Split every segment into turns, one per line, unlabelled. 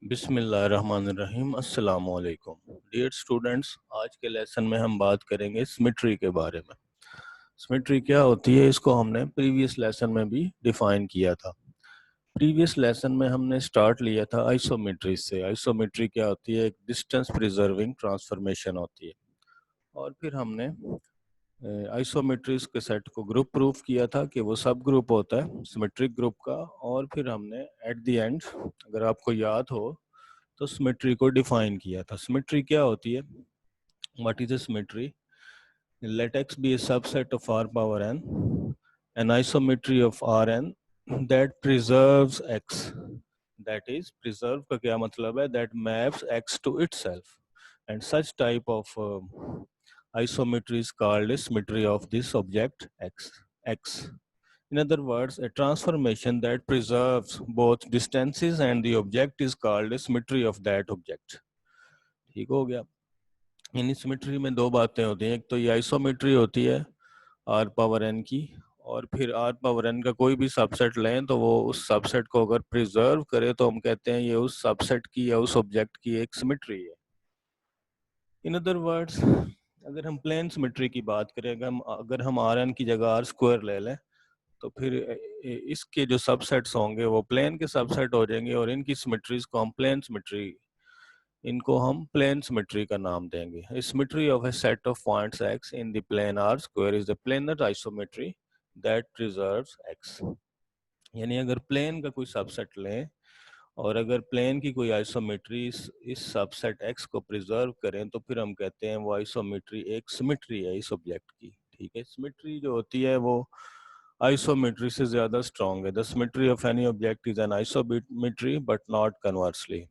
बिस्मिल्लाहिर्रहमानिर्रहीम। अस्सलाम वालेकुम डियर स्टूडेंट्स, आज के लेसन में हम बात करेंगे सिमेट्री के बारे में। सिमेट्री क्या होती है, इसको हमने प्रीवियस लेसन में भी डिफाइन किया था। प्रीवियस लेसन में हमने स्टार्ट लिया था आइसोमेट्री से। आइसोमेट्री क्या होती है? एक डिस्टेंस प्रिजर्विंग ट्रांसफॉर्मेशन होती है। और फिर हमने आइसोमेट्रीज के सेट को ग्रुप प्रूफ किया था कि वो सब ग्रुप होता है सिमेट्रिक ग्रुप का। और फिर हमने एट द एंड, अगर आपको याद हो, तो सिमेट्री को डिफाइन किया था। सिमेट्री क्या होती है? What is a symmetry? Let X be a subset of r power n, an isometry of Rn that preserves x. That is, preserve का क्या मतलब है? That maps x to itself. And such type of isometry is called a symmetry of this object x. In other words, a transformation that preserves both distances and the object is called a symmetry of that object. ठीक हो गया? इन symmetry में दो बातें होती हैं। एक तो ये आइसोमेट्री होती है आर पावर एन की, और फिर आर पावर एन का कोई भी सबसेट लें तो वो उस सबसेट को अगर प्रिजर्व करे तो हम कहते हैं ये उस सबसेट की या उस ऑब्जेक्ट की एक सिमेट्री है। इन अदर वर्ड्स, अगर हम प्लेन सिमेट्री की बात करें, अगर हम आर एन की जगह आर स्क्वायर ले लें, तो फिर इसके जो सबसेट्स होंगे वो प्लेन के सबसेट हो जाएंगे, और इनकी सिमेट्रीज को हम प्लेन सिमेट्री, इनको हम प्लेन सिमेट्री का नाम देंगे। Symmetry of a set of points x in the plane R square is the planar isometry that preserves x। यानी अगर प्लेन का कोई सबसेट लें और अगर प्लेन की कोई आइसोमेट्री इस सबसेट x को प्रिजर्व करें, तो फिर हम कहते हैं वो आइसोमेट्री एक सिमेट्री है इस ऑब्जेक्ट की। ठीक है, सिमेट्री जो होती है वो आइसोमेट्री से ज्यादा स्ट्रॉन्ग है। The symmetry of any object is an isometry but not conversely.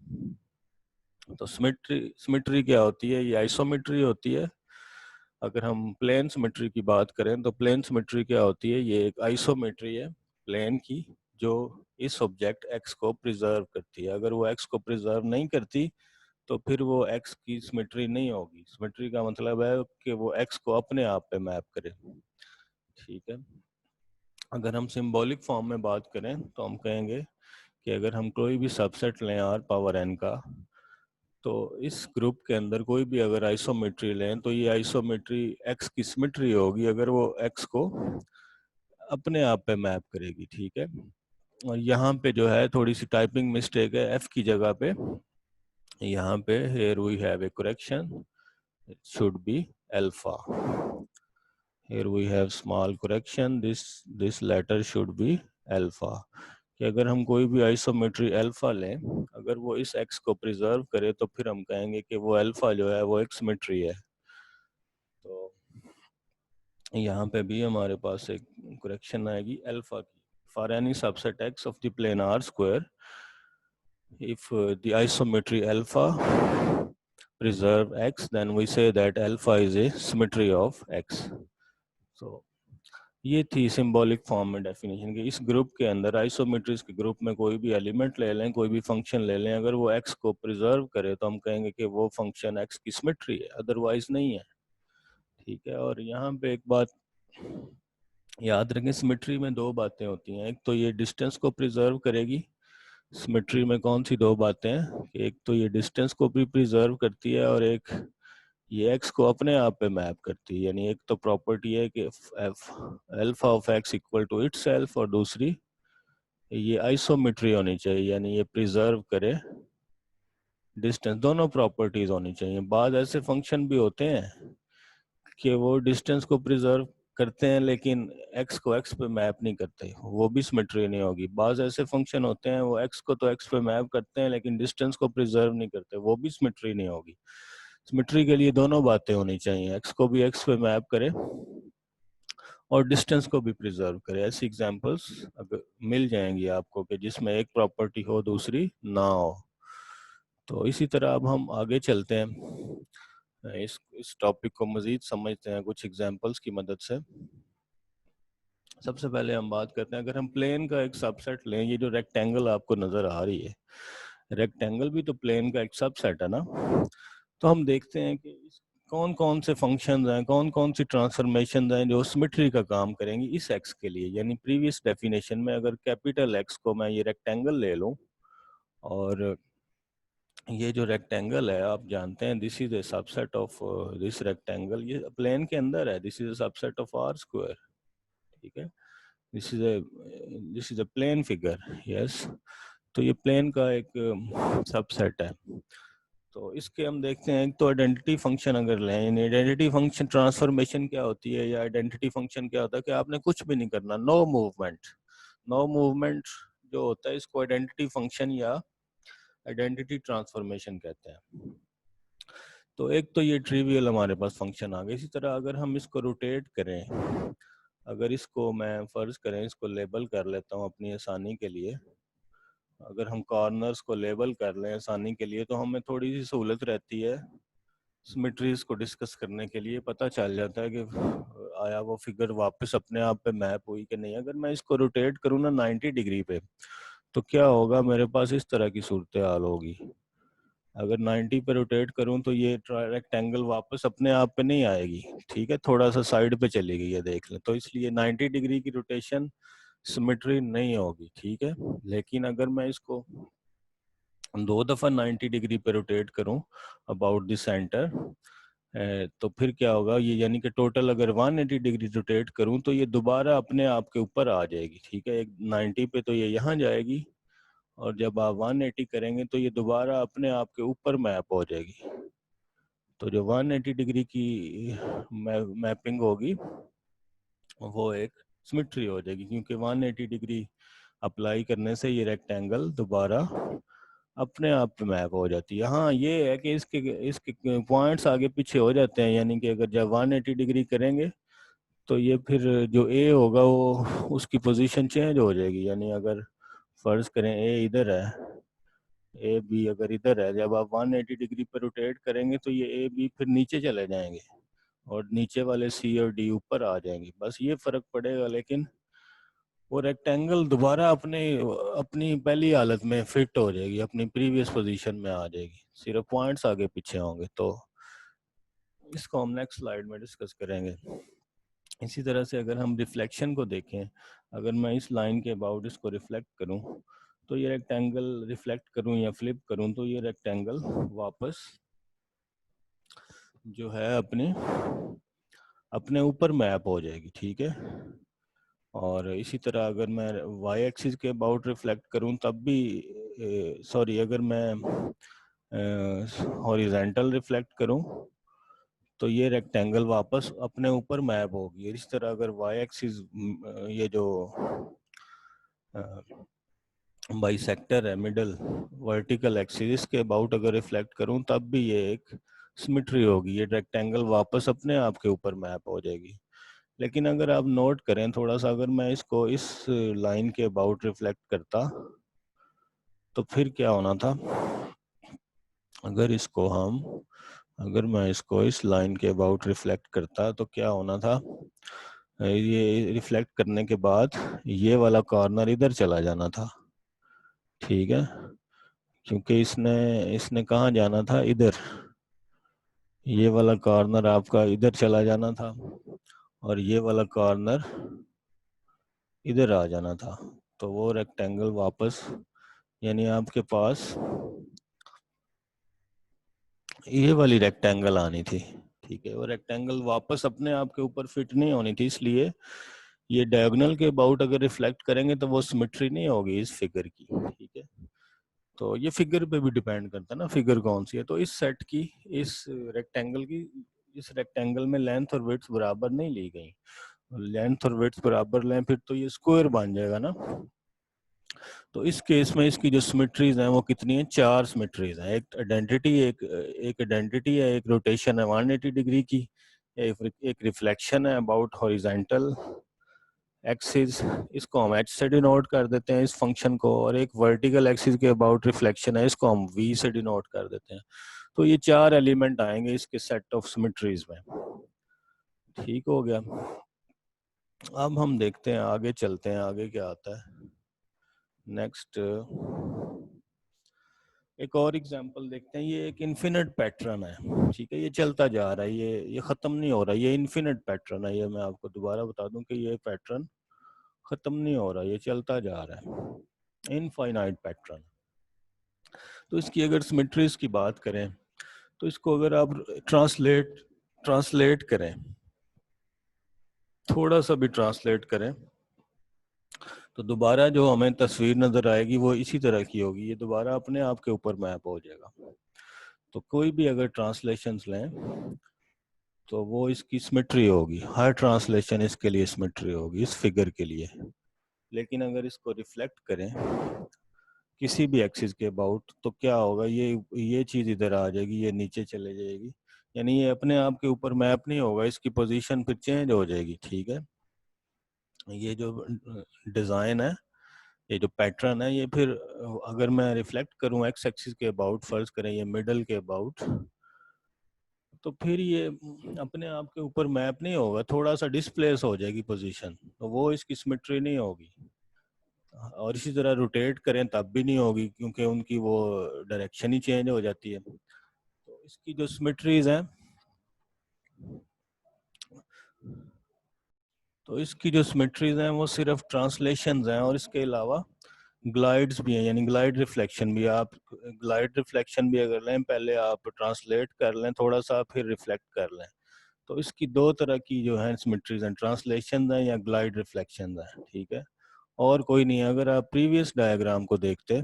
तो सिमेट्री क्या होती है? ये आइसोमेट्री होती है। अगर हम प्लेन सिमेट्री की बात करें तो प्लेन सिमेट्री क्या होती है? ये एक आइसोमेट्री है प्लेन की, जो इस ऑब्जेक्ट एक्स को प्रिजर्व करती है। अगर वो एक्स को प्रिजर्व नहीं करती तो फिर वो एक्स की सिमेट्री नहीं होगी। सिमेट्री का मतलब है कि वो एक्स को अपने आप पे मैप करे। ठीक है, अगर हम सिंबॉलिक फॉर्म में बात करें तो हम कहेंगे कि अगर हम कोई भी सबसेट लें आर पावर एन का, तो इस ग्रुप के अंदर कोई भी अगर आइसोमेट्री लें तो ये आइसोमेट्री एक्स की सिमेट्री होगी अगर वो एक्स को अपने आप पे मैप करेगी। ठीक है, और यहाँ पे जो है थोड़ी सी टाइपिंग मिस्टेक है। एफ की जगह पे यहाँ पे here we have a correction, it should be alpha. Here we have small correction, this letter should be alpha. कि अगर हम कोई भी आइसोमेट्री अल्फा लें, अगर वो इस एक्स को प्रिजर्व करे तो फिर हम कहेंगे कि वो अल्फा जो है वो एक सिमेट्री है। तो यहाँ पे भी हमारे पास एक करेक्शन आएगी अल्फा की। For any subset X of the plane R square, if the isometry alpha preserve x, then we say that alpha is a symmetry of x. So ये थी सिंबॉलिक फॉर्म में डेफिनेशन कि इस group के अंदर, आइसोमेट्रीज के group में, कोई भी एलिमेंट ले लें, कोई भी फंक्शन ले लें, अगर वो x को प्रिजर्व करे तो हम कहेंगे कि वो फंक्शन x की सिमेट्री है, अदरवाइज नहीं है। ठीक है, और यहाँ पे एक बात याद रखें, सिमेट्री में दो बातें होती हैं। एक तो ये डिस्टेंस को प्रिजर्व करेगी। सिमेट्री में कौन सी दो बातें हैं? एक तो ये डिस्टेंस को भी प्रिजर्व करती है और एक ये x को अपने आप पे मैप करती है। यानी एक तो प्रॉपर्टी है कि alpha of x equal to itself, और दूसरी ये आइसोमेट्री होनी चाहिए, यानी ये प्रिजर्व करे डिस्टेंस। दोनों प्रॉपर्टीज होनी चाहिए। बाद ऐसे फंक्शन भी होते हैं कि वो डिस्टेंस को प्रिजर्व करते हैं लेकिन x को x पे मैप नहीं करते, वो भी सिमेट्री नहीं होगी। बाज ऐसे फंक्शन होते हैं वो x को तो x पे मैप करते हैं लेकिन डिस्टेंस को प्रिजर्व नहीं करते, वो भी सिमेट्री नहीं होगी। सिमेट्री के लिए दोनों बातें होनी चाहिए, x को भी x पे मैप करे और डिस्टेंस को भी प्रिजर्व करे। ऐसी एग्जांपल्स अगर मिल जाएंगी आपको कि जिसमें एक प्रॉपर्टी हो दूसरी ना हो। तो इसी तरह अब हम आगे चलते हैं, इस टॉपिक को मजीद समझते हैं कुछ एग्जांपल्स की मदद से। सबसे पहले हम बात करते हैं, अगर हम प्लेन का एक सबसेट लें, ये जो रेक्टेंगल आपको नजर आ रही है, रेक्टेंगल भी तो प्लेन का एक सबसेट है ना। तो हम देखते हैं कि कौन कौन से फंक्शंस हैं, कौन कौन सी ट्रांसफॉर्मेशन हैं जो सिमेट्री का काम करेंगी इस एक्स के लिए। यानी प्रीवियस डेफिनेशन में अगर कैपिटल एक्स को मैं ये रेक्टेंगल ले लूं और ये जो रेक्टेंगल है आप जानते हैं, this is a subset of this rectangle, ये प्लेन के अंदर है, this is a subset of R square, ठीक है। This is a plane figure, yes. तो ये प्लेन का एक सबसेट है। तो इसके हम देखते हैं, एक तो आइडेंटिटी फंक्शन अगर लें, आइडेंटिटी फंक्शन ट्रांसफॉर्मेशन क्या होती है, या आइडेंटिटी फंक्शन क्या होता है कि आपने कुछ भी नहीं करना, नो मूवमेंट। नो मूवमेंट जो होता है इसको आइडेंटिटी फंक्शन या आइडेंटिटी ट्रांसफॉर्मेशन कहते हैं। तो एक तो ये ट्रिवियल हमारे पास फंक्शन आ गया। इसी तरह अगर हम इसको रोटेट करें, अगर इसको मैं फर्ज करें, इसको लेबल कर लेता हूँ अपनी आसानी के लिए, अगर हम कॉर्नर्स को लेबल कर लें आसानी के लिए, तो हमें थोड़ी सी सहूलत रहती है सिमेट्रीज को डिस्कस करने के लिए, पता चल जाता है कि आया वो फिगर वापस अपने आप पे मैप हुई कि नहीं। अगर मैं इसको रोटेट करूँ ना 90 डिग्री पे, तो क्या होगा, मेरे पास इस तरह की सूरत हाल होगी। अगर 90 पे रोटेट करूं तो ये रेक्टेंगल वापस अपने आप पे नहीं आएगी, ठीक है, थोड़ा सा साइड पे चली गई है, देख लें। तो इसलिए 90 डिग्री की रोटेशन सिमेट्री नहीं होगी, ठीक है। लेकिन अगर मैं इसको 2 दफ़ा 90 डिग्री पे रोटेट करूं अबाउट द सेंटर, तो फिर क्या होगा, ये यानी कि टोटल अगर 180 डिग्री रोटेट करूं तो ये दोबारा अपने आप के ऊपर आ जाएगी, ठीक है। एक 90 पे तो ये यहाँ जाएगी, और जब आप 180 करेंगे तो ये दोबारा अपने आप के ऊपर मैप हो जाएगी। तो जो 180 डिग्री की मैपिंग होगी वो एक सिमेट्री हो जाएगी, क्योंकि 180 डिग्री अप्लाई करने से ये रेक्टेंगल दोबारा अपने आप पे मैप हो जाती है। हाँ ये है कि इसके इसके पॉइंट्स आगे पीछे हो जाते हैं, यानी कि अगर जब 180 डिग्री करेंगे तो ये फिर जो ए होगा वो उसकी पोजीशन चेंज हो जाएगी। यानी अगर फर्ज करें ए इधर है, ए बी अगर इधर है, जब आप 180 डिग्री पर रोटेट करेंगे तो ये ए बी फिर नीचे चले जाएंगे, और नीचे वाले सी और डी ऊपर आ जाएंगे, बस ये फर्क पड़ेगा। लेकिन वो रेक्टेंगल दोबारा अपने अपनी पहली हालत में फिट हो जाएगी, अपनी प्रीवियस पोजीशन में आ जाएगी, सिर्फ पॉइंट्स आगे पीछे होंगे। तो इसको हम नेक्स्ट स्लाइड में डिस्कस करेंगे। इसी तरह से अगर हम रिफ्लेक्शन को देखें, अगर मैं इस लाइन के अबाउट इसको रिफ्लेक्ट करूं, तो ये रेक्टेंगल रिफ्लेक्ट करूं या फ्लिप करूं तो ये रेक्टेंगल वापस जो है अपने ऊपर मैप हो जाएगी, ठीक है। और इसी तरह अगर मैं वाई एक्सिस के अबाउट रिफ्लेक्ट करूं तब भी, सॉरी, अगर मैं हॉरिजेंटल रिफ्लेक्ट करूं तो ये रेक्टेंगल वापस अपने ऊपर मैप होगी। इस तरह अगर वाई एक्सिस ये जो बाइसेक्टर है मिडल वर्टिकल एक्सिस के अबाउट अगर रिफ्लेक्ट करूं तब भी ये एक सिमेट्री होगी, ये रेक्टेंगल वापस अपने आप के ऊपर मैप हो जाएगी। लेकिन अगर आप नोट करें थोड़ा सा, अगर मैं इसको इस लाइन के अबाउट रिफ्लेक्ट करता तो फिर क्या होना था, अगर इसको हम अगर मैं इसको इस लाइन के अबाउट रिफ्लेक्ट करता तो क्या होना था, ये रिफ्लेक्ट करने के बाद ये वाला कॉर्नर इधर चला जाना था, ठीक है, क्योंकि इसने इसने कहाँ जाना था, इधर। ये वाला कॉर्नर आपका इधर चला जाना था, और ये वाला कॉर्नर इधर आ जाना था। तो वो रेक्टेंगल वापस, यानी आपके पास ये वाली रेक्टेंगल आनी थी, ठीक है। वो रेक्टेंगल वापस अपने आप के ऊपर फिट नहीं होनी थी, इसलिए ये डायगोनल के अबाउट अगर रिफ्लेक्ट करेंगे तो वो सिमेट्री नहीं होगी इस फिगर की, ठीक है। तो ये फिगर पे भी डिपेंड करता है ना, फिगर कौन सी है। तो इस सेट की, इस रेक्टेंगल की, इस रेक्टेंगल में लेंथ और विड्थ बराबर नहीं ली गई। लेंथ और विड्थ बराबर लें फिर तो ये स्क्वायर बन जाएगा ना। तो इस केस में इसकी जो सिमेट्रीज हैं वो कितनी है, 4 सिमेट्रीज हैं। एक आइडेंटिटी, एक आइडेंटिटी है, एक रोटेशन है 180 डिग्री की, एक रिफ्लेक्शन है अबाउट हॉरिजेंटल एक्सिस, इसको हम एच से डिनोट कर देते हैं इस फंक्शन को, और एक वर्टिकल एक्सिस के अबाउट रिफ्लेक्शन है, इसको हम वी से डिनोट कर देते हैं। तो ये 4 एलिमेंट आएंगे इसके सेट ऑफ सिमेट्रीज में, ठीक हो गया। अब हम देखते हैं, आगे चलते हैं, आगे क्या आता है नेक्स्ट। एक और एग्जांपल देखते हैं। ये एक इन्फिनिट पैटर्न है, ठीक है, ये चलता जा रहा है, ये खत्म नहीं हो रहा, ये इन्फिनिट पैटर्न है। ये मैं आपको दोबारा बता दूं कि ये पैटर्न खत्म नहीं हो रहा, ये चलता जा रहा है, इनफाइनाइट पैटर्न। तो इसकी अगर सिमेट्रीज की बात करें तो इसको अगर आप ट्रांसलेट करें, थोड़ा सा भी ट्रांसलेट करें, तो दोबारा जो हमें तस्वीर नजर आएगी वो इसी तरह की होगी, ये दोबारा अपने आप के ऊपर मैप हो जाएगा। तो कोई भी अगर ट्रांसलेशंस लें तो वो इसकी सिमेट्री होगी, हर ट्रांसलेशन इसके लिए सिमेट्री होगी इस फिगर के लिए। लेकिन अगर इसको रिफ्लेक्ट करें किसी भी एक्सिस के अबाउट तो क्या होगा, ये चीज़ इधर आ जाएगी, ये नीचे चले जाएगी, यानी ये अपने आप के ऊपर मैप नहीं होगा, इसकी पोजीशन फिर चेंज हो जाएगी। ठीक है, ये जो डिज़ाइन है, ये जो पैटर्न है, ये फिर अगर मैं रिफ्लेक्ट करूं एक्स एक्सिस के अबाउट, फर्ज करें ये मिडल के अबाउट, तो फिर ये अपने आप के ऊपर मैप नहीं होगा, थोड़ा सा डिस्प्लेस हो जाएगी पोजीशन, तो वो इसकी सिमेट्री नहीं होगी। और इसी तरह रोटेट करें तब भी नहीं होगी, क्योंकि उनकी वो डायरेक्शन ही चेंज हो जाती है। तो इसकी जो सिमेट्रीज हैं, तो इसकी जो सिमेट्रीज हैं वो सिर्फ ट्रांसलेशंस हैं, और इसके अलावा ग्लाइड्स भी हैं, यानी ग्लाइड रिफ्लेक्शन भी। आप ग्लाइड रिफ्लेक्शन भी अगर लें, पहले आप ट्रांसलेट कर लें थोड़ा सा, फिर रिफ्लेक्ट कर लें। तो इसकी दो तरह की जो है सिमेट्रीज हैं, ट्रांसलेशन हैं या ग्लाइड रिफ्लेक्शन हैं। ठीक है, और कोई नहीं है। अगर आप प्रीवियस डायग्राम को देखते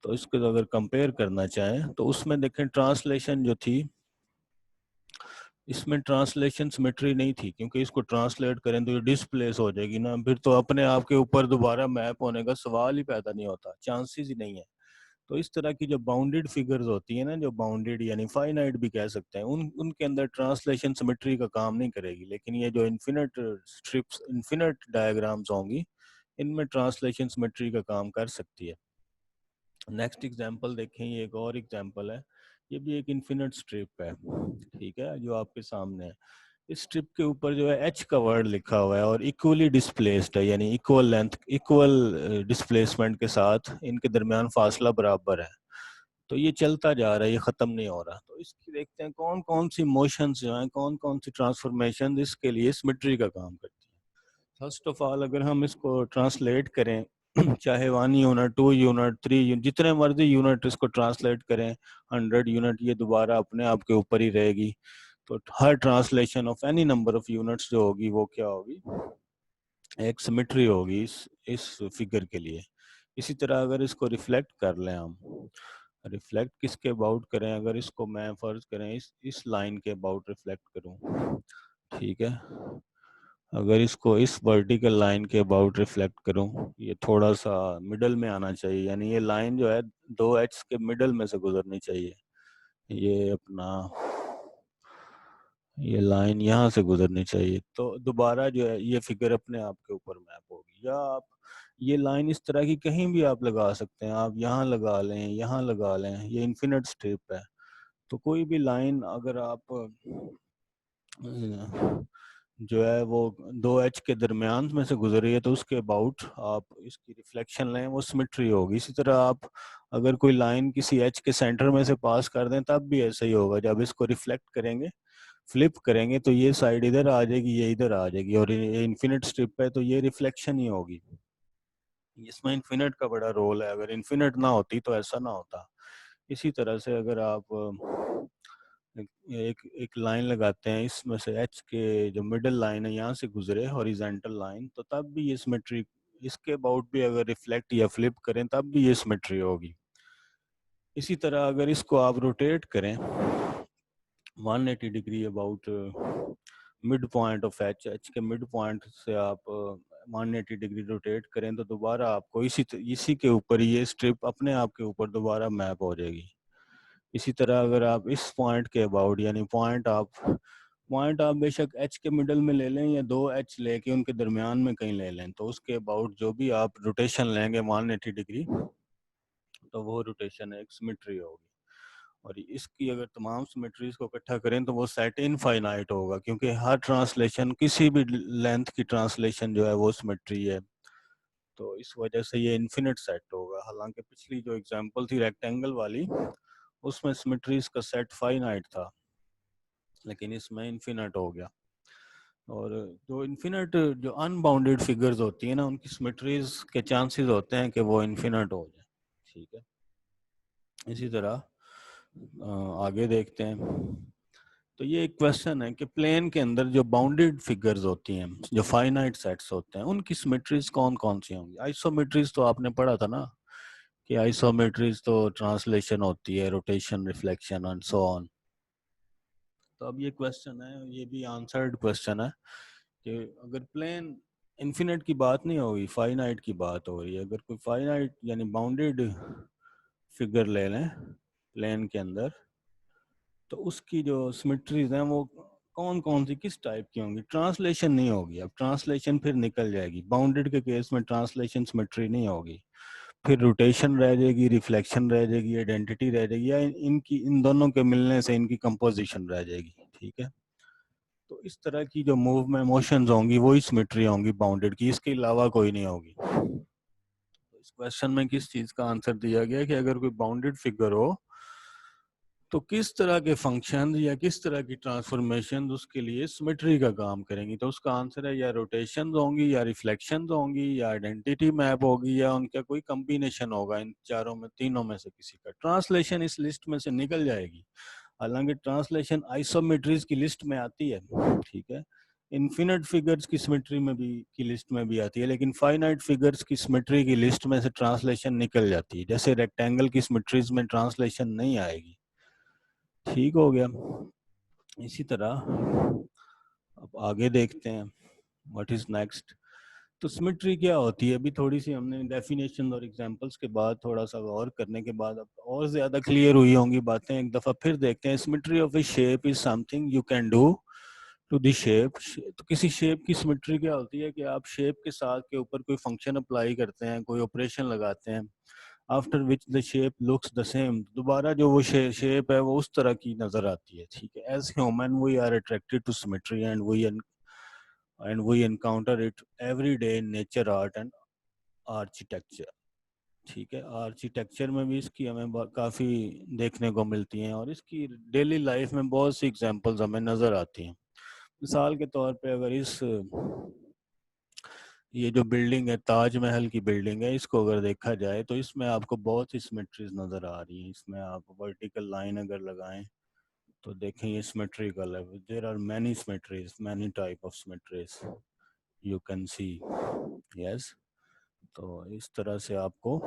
तो इसको अगर कंपेयर करना चाहें तो उसमें देखें ट्रांसलेशन जो थी, इसमें ट्रांसलेशन सिमेट्री नहीं थी, क्योंकि इसको ट्रांसलेट करें तो ये डिस्प्लेस हो जाएगी ना, फिर तो अपने आप के ऊपर दोबारा मैप होने का सवाल ही पैदा नहीं होता, चांसेस ही नहीं है। तो इस तरह की जो बाउंडेड फिगर्स होती है ना, जो बाउंडेड यानी फाइनाइट भी कह सकते हैं, उनके अंदर ट्रांसलेशन सिमेट्री का काम नहीं करेगी। लेकिन ये जो इन्फिनिट स्ट्रिप्स, इन्फिनिट डायग्राम्स होंगी, इनमें ट्रांसलेशन सिमेट्री का काम कर सकती है। नेक्स्ट एग्जांपल देखें, ये एक और एग्जांपल है, ये भी एक इन्फिनिट स्ट्रिप है। ठीक है, जो आपके सामने है, इस स्ट्रिप के ऊपर जो है एच का वर्ड लिखा हुआ है और इक्वली डिस्प्लेस्ड है, यानी इक्वल लेंथ, इक्वल डिस्प्लेसमेंट के साथ इनके दरमियान फासला बराबर है। तो ये चलता जा रहा है, ये खत्म नहीं हो रहा। तो इसकी देखते हैं कौन कौन सी मोशंस जो हैं, कौन कौन सी ट्रांसफॉर्मेशन इसके लिए सिमेट्री का काम करती है। फर्स्ट ऑफ ऑल अगर हम इसको ट्रांसलेट करें, चाहे 1 यूनिट, 2 यूनिट, 3 यूनिट, जितने मर्जी यूनिट इसको ट्रांसलेट करें, 100 यूनिट, ये दोबारा अपने आप के ऊपर ही रहेगी। तो हर translation of any number of units जो होगी वो क्या होगी, एक सिमेट्री होगी इस फिगर के लिए। इसी तरह अगर इसको रिफ्लेक्ट कर लें हम, रिफ्लेक्ट किसके अबाउट करें, अगर इसको मैं फर्ज करें इस लाइन के अबाउट रिफ्लेक्ट करूं, ठीक है, अगर इसको इस वर्टिकल लाइन के अबाउट रिफ्लेक्ट करूं, ये थोड़ा सा मिडल में आना चाहिए, यानी ये लाइन जो है दो एच के मिडल में से गुजरनी चाहिए। ये अपना ये लाइन यहाँ से गुजरनी चाहिए, तो दोबारा जो है ये फिगर अपने आप के ऊपर मैप होगी। या आप ये लाइन इस तरह की कहीं भी आप लगा सकते हैं, आप यहाँ लगा लें, यहाँ लगा लें, ये इन्फिनिट स्ट्रिप है। तो कोई भी लाइन अगर आप जो है वो दो एच के दरमियान में से गुजर रही है, तो उसके अबाउट आप इसकी रिफ्लेक्शन लें, वो सिमेट्री होगी। इसी तरह आप अगर कोई लाइन किसी एच के सेंटर में से पास कर दें तब भी ऐसा ही होगा, जब इसको रिफ्लेक्ट करेंगे, फ्लिप करेंगे, तो ये साइड इधर आ जाएगी, ये इधर आ जाएगी, और ये इन्फिनिट स्ट्रिप है तो ये रिफ्लेक्शन ही होगी। इसमें इन्फिनिट का बड़ा रोल है, अगर इन्फिनिट ना होती तो ऐसा ना होता। इसी तरह से अगर आप एक एक लाइन लगाते हैं, इसमें से एच के जो मिडिल लाइन है यहाँ से गुजरे हॉरिजेंटल लाइन, तो तब भी ये सिमेट्री, इसके अबाउट भी अगर रिफ्लेक्ट या फ्लिप करें तब भी ये सिमेट्री होगी। इसी तरह अगर इसको आप रोटेट करें 180 degree about mid point of H, H के मिड पॉइंट से आप 180 डिग्री रोटेट करें, तो दोबारा आपको इसी के ऊपर ये स्ट्रिप अपने आप के ऊपर दोबारा मैप हो जाएगी। इसी तरह अगर आप इस पॉइंट के अबाउट, यानी पॉइंट आप बेशक एच के मिडल में ले लें या दो एच लेके उनके दरमियान में कहीं ले लें, तो उसके अबाउट जो भी आप रोटेशन लेंगे 180 डिग्री, तो वो रोटेशन एक सिमेट्री होगी। और इसकी अगर तमाम सिमेट्रीज को इकट्ठा करें तो वो सेट इनफाइनाइट होगा, क्योंकि हर ट्रांसलेशन, किसी भी लेंथ की ट्रांसलेशन जो है वो सिमेट्री है, तो इस वजह से ये इन्फिनिट सेट होगा। हालांकि पिछली जो एग्जांपल थी रेक्टेंगल वाली, उसमें सिमेट्रीज का सेट फाइनाइट था, लेकिन इसमें इन्फिनिट हो गया। और जो इन्फिनिट, जो अनबाउंडेड फिगर्स होती है ना, उनकी सिमेट्रीज के चांसेस होते हैं कि वो इन्फिनिट हो जाए। ठीक है, इसी तरह आगे देखते हैं। तो ये एक क्वेश्चन है कि प्लेन के अंदर जो बाउंडेड फिगर्स होती हैं, जो फाइनाइट सेट्स होते हैं, उनकी सिमेट्रीज कौन कौन सी होंगी। आइसोमेट्रीज तो आपने पढ़ा था ना, कि आइसोमेट्रीज तो ट्रांसलेशन होती है, rotation, reflection and so on. तो अब ये क्वेश्चन है, ये भी आंसर्ड क्वेश्चन है कि अगर प्लेन इन्फिनिट की बात नहीं होगी, फाइनाइट की बात हो रही है, अगर कोई फाइनाइट यानी बाउंडेड फिगर ले लें प्लेन के अंदर, तो उसकी जो सिमेट्रीज हैं वो कौन कौन सी किस टाइप की होंगी। ट्रांसलेशन नहीं होगी, अब ट्रांसलेशन फिर निकल जाएगी, बाउंडेड के केस में ट्रांसलेशन सिमेट्री नहीं होगी, फिर रोटेशन रह जाएगी, रिफ्लेक्शन रह जाएगी, आइडेंटिटी रह जाएगी, या इनकी इन दोनों के मिलने से इनकी कंपोजिशन रह जाएगी। ठीक है, तो इस तरह की जो मूव में मोशंस होंगी वही सिमेट्री होंगी बाउंडेड की, इसके अलावा कोई नहीं होगी। तो इस क्वेश्चन में किस चीज का आंसर दिया गया कि अगर कोई बाउंडेड फिगर हो तो किस तरह के फंक्शन या किस तरह की ट्रांसफॉर्मेशन उसके लिए सिमेट्री का काम करेंगी। तो उसका आंसर है या रोटेशन होंगी, या रिफ्लेक्शन होंगी, या आइडेंटिटी मैप होगी, या उनका कोई कॉम्बिनेशन होगा इन चारों में, तीनों में से किसी का। ट्रांसलेशन इस लिस्ट में से निकल जाएगी, हालांकि ट्रांसलेशन आइसोमेट्रीज की लिस्ट में आती है, ठीक है, इन्फिनिट फिगर्स की सिमेट्री में भी की लिस्ट में भी आती है, लेकिन फाइनाइट फिगर्स की सिमेट्री की लिस्ट में से ट्रांसलेशन निकल जाती है। जैसे रेक्टेंगल की सिमेट्रीज में ट्रांसलेशन नहीं आएगी। ठीक हो गया। इसी तरह अब आगे देखते हैं व्हाट इज नेक्स्ट। तो सिमेट्री क्या होती है, अभी थोड़ी सी हमने डेफिनेशन और एग्जांपल्स के बाद थोड़ा सा और करने के बाद अब और ज्यादा क्लियर हुई होंगी बातें। एक दफा फिर देखते हैं। Symmetry of a shape is something you can do to the shape. तो किसी शेप की सिमेट्री क्या होती है कि आप शेप के साथ के ऊपर कोई फंक्शन अप्लाई करते हैं, कोई ऑपरेशन लगाते हैं, after which the shape looks the same, दोबारा जो वो शेप है वो उस तरह की नजर आती है। ठीक है, as human we are attracted to symmetry and we encounter it every day in nature, art and architecture. ठीक है, आर्किटेक्चर में भी इसकी हमें काफ़ी देखने को मिलती हैं, और इसकी डेली लाइफ में बहुत सी एग्जांपल्स हमें नज़र आती हैं। मिसाल के तौर पे अगर ये जो बिल्डिंग है, ताजमहल की बिल्डिंग है, इसको अगर देखा जाए तो इसमें आपको बहुत सी सिमेट्रीज नज़र आ रही हैं। इसमें आप वर्टिकल लाइन अगर लगाएं तो देखें ये सिमेट्रिकल है। There are many symmetries, many type of symmetries you can see. Yes, तो इस तरह से आपको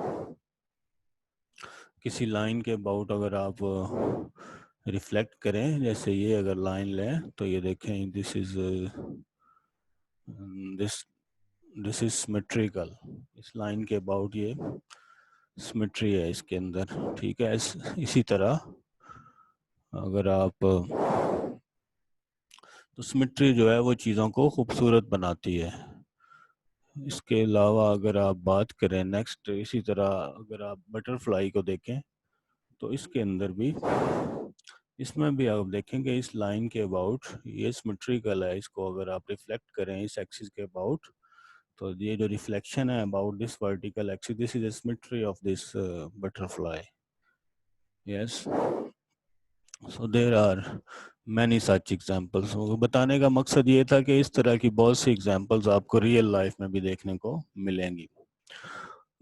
किसी लाइन के अबाउट अगर आप रिफ्लेक्ट करें, जैसे ये अगर लाइन लें तो ये देखें, this is this this is symmetrical. इस लाइन के अबाउट ये सिमेट्री है इसके अंदर। ठीक है, इसी तरह अगर आप तो सिमेट्री जो है वो चीज़ों को खूबसूरत बनाती है। इसके अलावा अगर आप बात करें नेक्स्ट, इसी तरह अगर आप बटरफ्लाई को देखें तो इसके अंदर भी, इसमें भी आप देखेंगे इस लाइन के अबाउट ये सिमेट्रिकल है। इसको अगर आप रिफ्लेक्ट करें इस एक्सिस के अबाउट, तो ये जो रिफ्लेक्शन है about this vertical axis, this is the symmetry of this butterfly. Yes, so there are many such examples. बताने का मकसद ये था कि इस तरह की बहुत सी एग्जांपल्स आपको रियल लाइफ में भी देखने को मिलेंगी।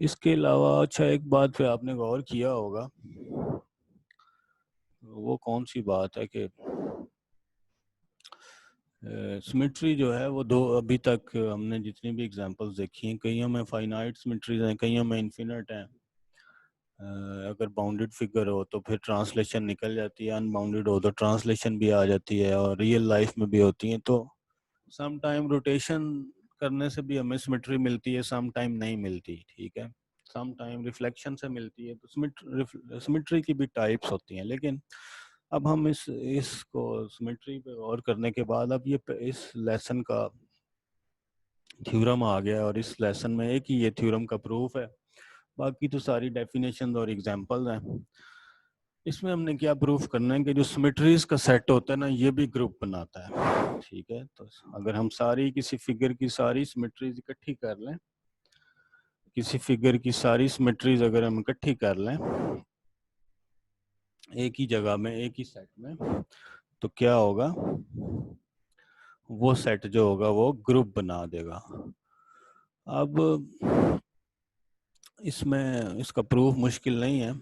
इसके अलावा अच्छा, एक बात पे आपने गौर किया होगा, वो कौन सी बात है कि सिमेट्री जो है वो दो, अभी तक हमने जितनी भी एग्जांपल्स देखी हैं, कईयों में फाइनाइट सिमेट्रीज हैं, कईयों में इन्फिनिट हैं। अगर बाउंडेड फिगर हो तो फिर ट्रांसलेशन निकल जाती है, अनबाउंडेड हो तो ट्रांसलेशन भी आ जाती है, और रियल लाइफ में भी होती हैं। तो सम टाइम रोटेशन करने से भी हमें सिमेट्री मिलती है, सम टाइम नहीं मिलती। ठीक है, सम टाइम रिफ्लेक्शन से मिलती है। तो सिमेट्री की भी टाइप्स होती हैं। लेकिन अब हम इसको सिमेट्री पे गौर करने के बाद अब ये इस लेसन का थ्योरम आ गया, और इस लेसन में एक ही ये थ्योरम का प्रूफ है, बाकी तो सारी डेफिनेशन और एग्जांपल्स हैं। इसमें हमने क्या प्रूफ करना है कि जो सिमेट्रीज का सेट होता है ना, ये भी ग्रुप बनाता है। ठीक है, तो अगर हम सारी किसी फिगर की सारी सिमेट्रीज इकट्ठी कर लें, किसी फिगर की सारी सिमेट्रीज अगर हम इकट्ठी कर लें एक ही जगह में, एक ही सेट में, तो क्या होगा, वो सेट जो होगा वो ग्रुप बना देगा। अब इसमें इसका प्रूफ मुश्किल नहीं है।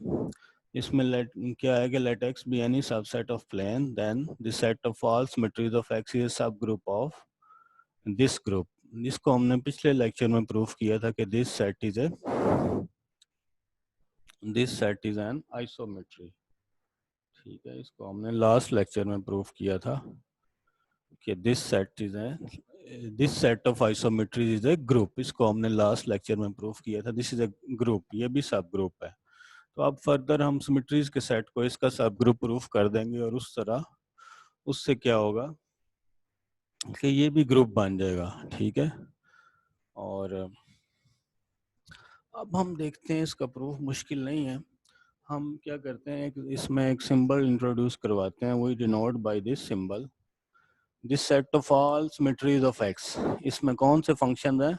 इसमें लेट क्या है कि let X be any subset of plane then the set of all symmetries of X is subgroup of this group. जिसको हमने पिछले लेक्चर में प्रूफ किया था कि this set is an isometry. ठीक है, इसको हमने लास्ट लेक्चर में प्रूफ किया था कि this set of isometries is a group. इसको हमने लास्ट लेक्चर में प्रूफ किया था, दिस इज ए ग्रुप, ये भी सब ग्रुप है। तो अब फर्दर हम सिमेट्रीज के सेट को इसका सब ग्रुप प्रूफ कर देंगे और उस तरह उससे क्या होगा कि ये भी ग्रुप बन जाएगा। ठीक है, और अब हम देखते हैं, इसका प्रूफ मुश्किल नहीं है। हम क्या करते हैं, इसमें एक सिंबल इंट्रोड्यूस करवाते हैं, वही denote by this symbol this set of all symmetries of X. इसमें कौन से फंक्शन हैं,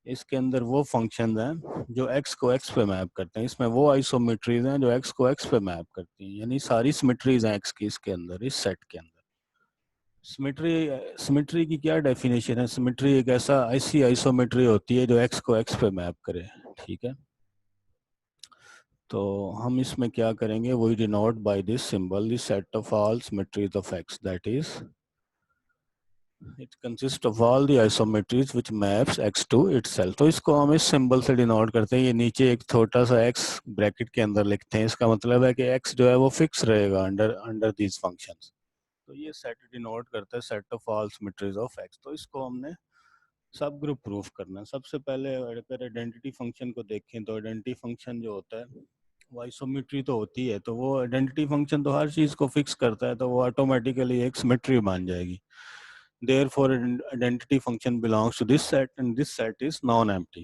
इसके अंदर वो फंक्शन हैं जो x को x पे मैप करते हैं। इसमें वो आइसोमेट्रीज हैं जो x को x पे मैप करती हैं, यानी सारी सिमेट्रीज हैं x की इसके अंदर, इस सेट के अंदर। सिमेट्री सिमेट्री की क्या डेफिनेशन है? सिमेट्री एक ऐसी आइसोमेट्री होती है जो x को x पे मैप करे। ठीक है, तो हम इसमें क्या करेंगे, वही denote by this symbol this set of all symmetries of x, that is it consist of all the isometries which maps x to itself. तो इसको हम इस सिंबल से डिनोट करते हैं। ये नीचे एक छोटा सा x ब्रैकेट के अंदर लिखते हैं, इसका मतलब है कि x जो है वो फिक्स रहेगा अंडर अंडर दीज फंक्शंस। तो ये सेट डिनोट करता है set of all symmetries of x। तो इसको हमने सब ग्रुप प्रूफ करना है। सबसे पहले अगर आइडेंटिटी फंक्शन को देखें तो आइडेंटिटी फंक्शन जो होता है वो आइसोमेट्री तो होती है, तो वो आइडेंटिटी फंक्शन तो हर चीज को फिक्स करता है, तो वो ऑटोमेटिकली एक सिमेट्री मान जाएगी। Therefore, identity function belongs to this set and this set is non-empty.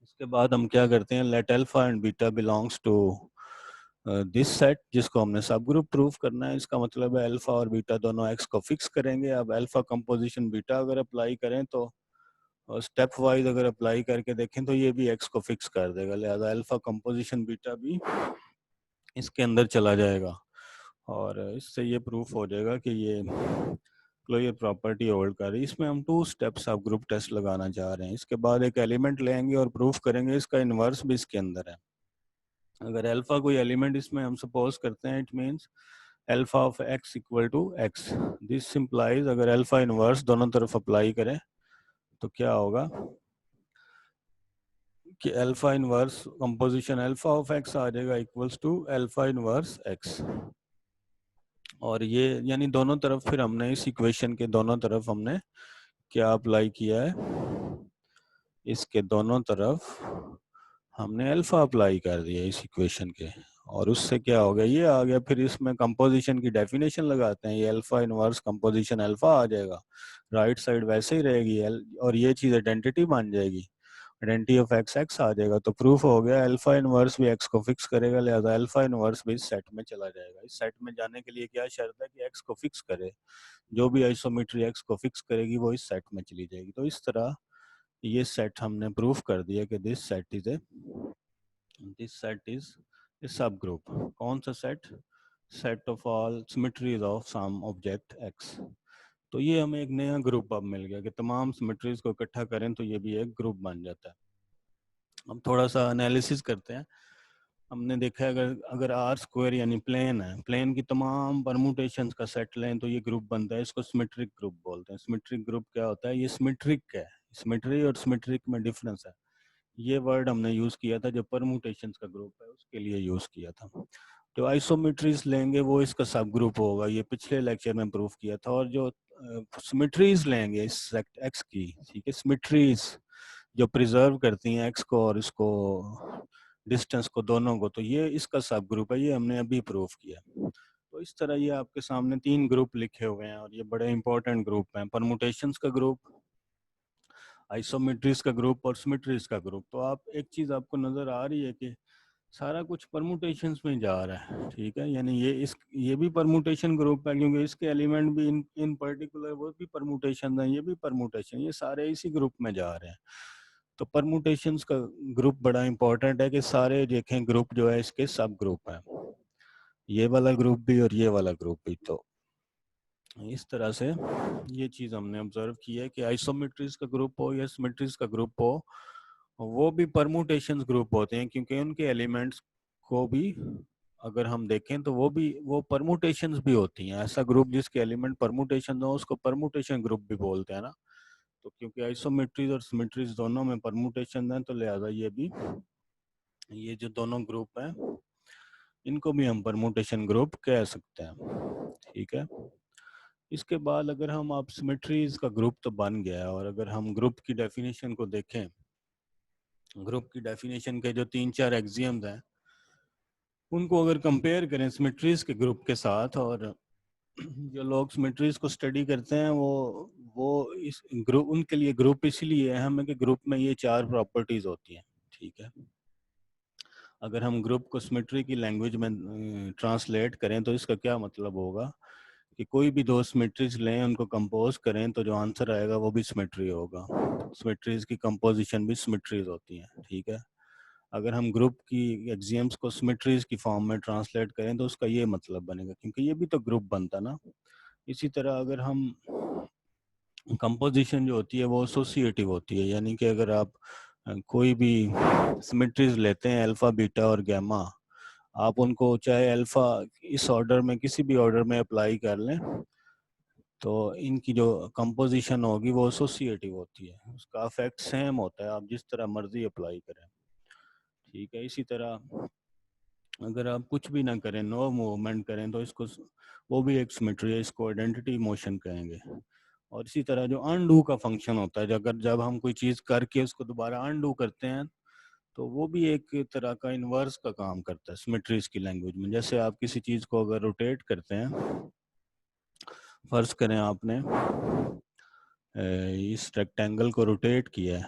इसके बाद हम क्या करते हैं, let alpha and beta belongs to this set, जिसको हमने सब ग्रुप प्रूफ करना है। इसका मतलब है अल्फा और बीटा दोनों x को फिक्स करेंगे। अब अल्फा कंपोजिशन बीटा अगर अप्लाई करें तो स्टेप वाइज अगर अप्लाई करके देखें तो ये भी x को फिक्स कर देगा, लिहाजा अल्फा कंपोजिशन बीटा भी इसके अंदर चला जाएगा और इससे ये प्रूफ हो जाएगा कि ये क्लोजर प्रॉपर्टी होल्ड कर रही है। इसमें हम 2 स्टेप सब ग्रुप टेस्ट लगाना चाह रहे हैं। इसके बाद एक एलिमेंट लेंगे और प्रूफ करेंगे इसका इन्वर्स भी इसके अंदर है। अगर अल्फा कोई एलिमेंट इसमें हम सपोज करते हैं, it means alpha of x equal to x, this simplifies अगर अल्फा इन्वर्स दोनों तरफ अप्लाई करें तो क्या होगा कि alpha inverse composition alpha of x आ जाएगा equals to alpha inverse x। और ये यानी दोनों तरफ फिर हमने इस इक्वेशन के दोनों तरफ हमने क्या अप्लाई किया है, इसके दोनों तरफ हमने अल्फा अप्लाई कर दिया इस इक्वेशन के, और उससे क्या हो गया, ये आ गया। फिर इसमें कंपोजिशन की डेफिनेशन लगाते हैं, ये अल्फा इनवर्स कंपोजिशन अल्फा आ जाएगा, राइट साइड वैसे ही रहेगी और ये चीज़ आइडेंटिटी बन जाएगी, आइडेंटिटी ऑफ एक्स एक्स आ जाएगा। तो प्रूफ हो गया अल्फा इनवर्स भी एक्स को फिक्स करेगा, लिहाजा अल्फा इनवर्स भी इस सेट में चला जाएगा। इस सेट में जाने के लिए क्या शर्त है कि एक्स को फिक्स करे, जो भी आइसोमेट्री एक्स को फिक्स करेगी वो इस सेट में चली जाएगी। तो इस तरह ये सेट हमने प्रूफ कर दिया कि दिस सेट इज ए सब ग्रुप। कौन सा सेट? Set of all symmetries of some object X. तो ये हमें एक नया ग्रुप अब मिल गया कि तमाम सिमेट्रीज को इकट्ठा करें तो ये भी एक ग्रुप बन जाता है। हम थोड़ा सा एनालिसिस करते हैं। हमने देखा है अगर अगर आर स्क्वायर यानी प्लेन है, प्लेन की तमाम परमुटेशंस का सेट लें तो ये ग्रुप बनता है, इसको सिमेट्रिक ग्रुप बोलते हैं। सिमेट्रिक ग्रुप क्या होता है? ये सिमेट्रिक है, सिमेट्री और सिमेट्रिक में डिफरेंस है। ये वर्ड हमने यूज किया था जब परमुटेशंस का ग्रुप है उसके लिए यूज किया था। जो आइसोमेट्रीज लेंगे वो इसका सब ग्रुप होगा, ये पिछले लेक्चर में प्रूफ किया था। और जो सिमेट्रीज लेंगे इस सेट एक्स की, ठीक है, सिमेट्रीज जो प्रिजर्व करती हैं एक्स को और इसको डिस्टेंस को, दोनों को, तो ये इसका सब ग्रुप है, ये हमने अभी प्रूफ किया। तो इस तरह ये आपके सामने 3 ग्रुप लिखे हुए हैं और ये बड़े इंपॉर्टेंट ग्रुप हैं, परमुटेशंस का ग्रुप, आइसोमेट्रीज का ग्रुप और सिमेट्रीज का ग्रुप। तो आप एक चीज आपको नजर आ रही है कि सारा कुछ परमुटेशंस में जा रहा है, ठीक है, यानी ये भी परमुटेशन ग्रुप है क्योंकि इसके एलिमेंट भी इन पर्टिकुलर वो भी परमुटेशन है, ये भी परमुटेशन, ये सारे इसी ग्रुप में जा रहे हैं। तो परमुटेशंस का ग्रुप बड़ा इंपॉर्टेंट है कि सारे देखें ग्रुप जो है इसके सब ग्रुप है, ये वाला ग्रुप भी और ये वाला ग्रुप भी। तो इस तरह से ये चीज हमने ऑब्जर्व की है कि आइसोमेट्रीज का ग्रुप हो या सिमेट्रीज का ग्रुप हो, वो भी परमुटेशंस ग्रुप होते हैं क्योंकि उनके एलिमेंट्स को भी अगर हम देखें तो वो परमुटेशंस भी होती हैं। ऐसा ग्रुप जिसके एलिमेंट परमुटेशन हो उसको परमुटेशन ग्रुप भी बोलते हैं ना। तो क्योंकि आइसोमेट्रीज और सिमेट्रीज दोनों में परमुटेशन है, तो लिहाजा ये जो दोनों ग्रुप हैं इनको भी हम परमुटेशन ग्रुप कह सकते हैं। ठीक है। इसके बाद अगर हम आप सिमेट्रीज का ग्रुप तो बन गया है, और अगर हम ग्रुप की डेफिनेशन को देखें, ग्रुप की डेफिनेशन के जो 3-4 एक्सियम्स हैं उनको अगर कंपेयर करें सिमेट्रीज के ग्रुप के साथ, और जो लोग सिमेट्रीज को स्टडी करते हैं वो इस ग्रुप, उनके लिए ग्रुप इसलिए अहम है कि ग्रुप में ये 4 प्रॉपर्टीज होती हैं। ठीक है। अगर हम ग्रुप को सिमेट्री की लैंग्वेज में ट्रांसलेट करें तो इसका क्या मतलब होगा कि कोई भी 2 सिमेट्रीज लें, उनको कंपोज करें, तो जो आंसर आएगा वो भी सिमेट्री होगा। सिमेट्रीज की कंपोजिशन भी सिमेट्रीज होती हैं। ठीक है। अगर हम ग्रुप की एक्सियम्स को सिमेट्रीज की फॉर्म में ट्रांसलेट करें तो उसका ये मतलब बनेगा, क्योंकि ये भी तो ग्रुप बनता ना। इसी तरह अगर हम कंपोजिशन जो होती है वो एसोसिएटिव होती है, यानी कि अगर आप कोई भी सिमेट्रीज लेते हैं अल्फा, बीटा और गामा, आप उनको चाहे अल्फा इस ऑर्डर में किसी भी ऑर्डर में अप्लाई कर लें तो इनकी जो कंपोजिशन होगी वो एसोसिएटिव होती है, उसका इफेक्ट सेम होता है, आप जिस तरह मर्जी अप्लाई करें। ठीक है। इसी तरह अगर आप कुछ भी ना करें, नो मूवमेंट करें, तो इसको वो भी एक सिमेट्री है, इसको आइडेंटिटी मोशन कहेंगे। और इसी तरह जो अनडू का फंक्शन होता है, अगर जब हम कोई चीज़ करके उसको दोबारा अनडू करते हैं तो वो भी एक तरह का इन्वर्स का काम करता है सिमेट्रीज की लैंग्वेज में। जैसे आप किसी चीज़ को अगर रोटेट करते हैं, फर्ज करें आपने इस रेक्टेंगल को रोटेट किया है